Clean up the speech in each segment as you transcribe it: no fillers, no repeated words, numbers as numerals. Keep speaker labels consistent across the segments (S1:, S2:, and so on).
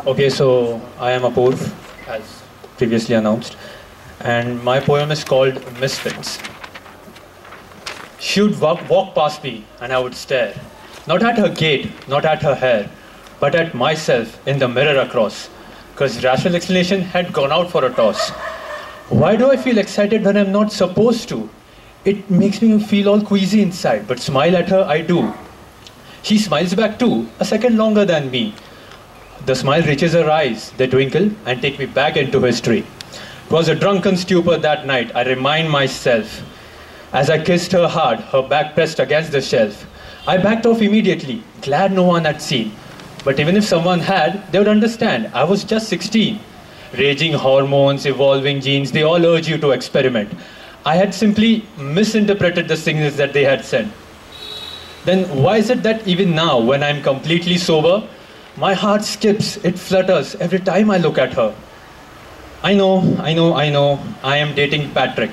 S1: Okay, so I am Apurv, as previously announced, and my poem is called Misfits. She would walk past me, and I would stare, not at her gait, not at her hair, but at myself in the mirror across, because rational explanation had gone out for a toss. Why do I feel excited when I'm not supposed to? It makes me feel all queasy inside, but smile at her I do. She smiles back too, a second longer than me. The smile reaches her eyes, they twinkle and take me back into history. It was a drunken stupor that night, I remind myself. As I kissed her hard, her back pressed against the shelf. I backed off immediately, glad no one had seen. But even if someone had, they would understand, I was just 16. Raging hormones, evolving genes, they all urge you to experiment. I had simply misinterpreted the signals that they had sent. Then why is it that even now, when I'm completely sober, my heart skips, it flutters every time I look at her? I know, I am dating Patrick.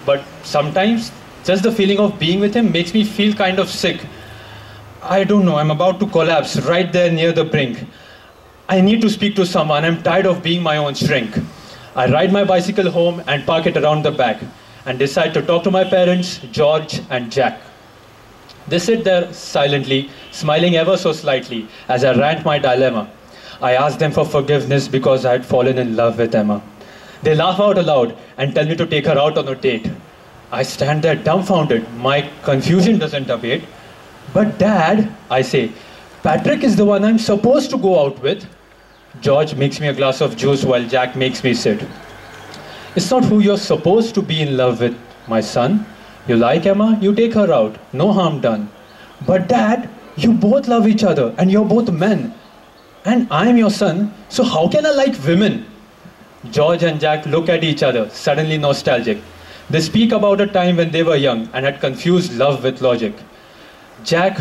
S1: But sometimes, just the feeling of being with him makes me feel kind of sick. I don't know, I'm about to collapse right there near the brink. I need to speak to someone, I'm tired of being my own shrink. I ride my bicycle home and park it around the back and decide to talk to my parents, George and Jack. They sit there silently, smiling ever so slightly as I rant my dilemma. I ask them for forgiveness because I had fallen in love with Emma. They laugh out aloud and tell me to take her out on a date. I stand there dumbfounded. My confusion doesn't abate. But Dad, I say, Patrick is the one I'm supposed to go out with. George makes me a glass of juice while Jack makes me sit. It's not who you're supposed to be in love with, my son. You like Emma, you take her out. No harm done. But Dad, you both love each other and you're both men. And I'm your son, so how can I like women? George and Jack look at each other, suddenly nostalgic. They speak about a time when they were young and had confused love with logic. Jack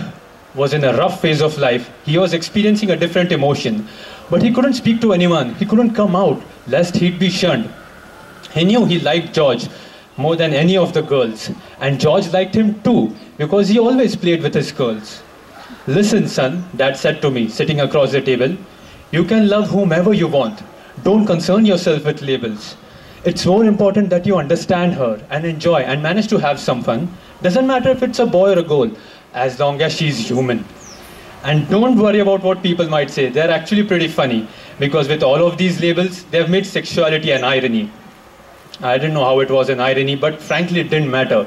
S1: was in a rough phase of life. He was experiencing a different emotion. But he couldn't speak to anyone. He couldn't come out, lest he'd be shunned. He knew he liked George more than any of the girls. And George liked him too, because he always played with his girls. Listen, son, Dad said to me, sitting across the table. You can love whomever you want. Don't concern yourself with labels. It's more important that you understand her and enjoy and manage to have some fun. Doesn't matter if it's a boy or a girl, as long as she's human. And don't worry about what people might say. They're actually pretty funny, because with all of these labels, they've made sexuality an irony. I didn't know how it was an irony, but frankly it didn't matter.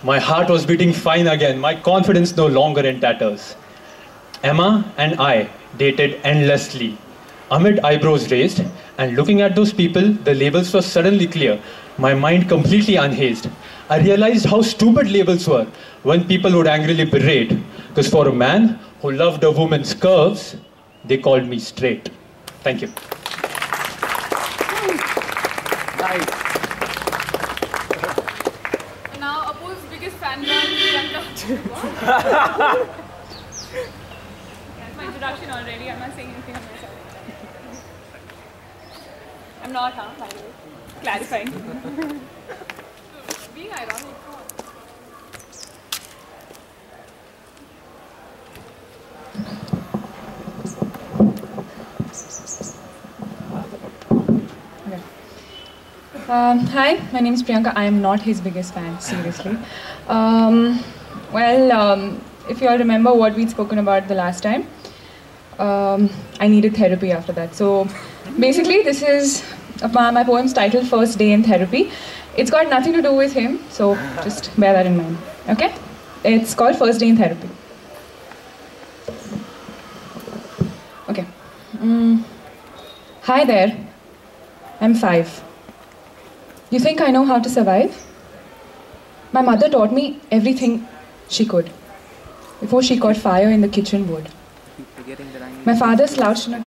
S1: My heart was beating fine again, my confidence no longer in tatters. Emma and I dated endlessly, amid eyebrows raised, and looking at those people, the labels were suddenly clear, my mind completely unhazed. I realized how stupid labels were when people would angrily berate, because for a man who loved a woman's curves, they called me straight. Thank you.
S2: Nice.
S3: Now, Apurv's biggest fan girl, Priyanka. That's my introduction already. I'm not saying anything on myself. I'm not, huh? By the way. Clarifying. Being ironic.
S4: Hi, my name is Priyanka. I am not his biggest fan, seriously. If you all remember what we'd spoken about the last time, I needed therapy after that. So basically, this is my poem's titled First Day in Therapy. It's got nothing to do with him, so just bear that in mind, okay? It's called First Day in Therapy. Okay. Hi there. I'm 5. You think I know how to survive? My mother taught me everything she could before she caught fire in the kitchen wood. My father slouched in a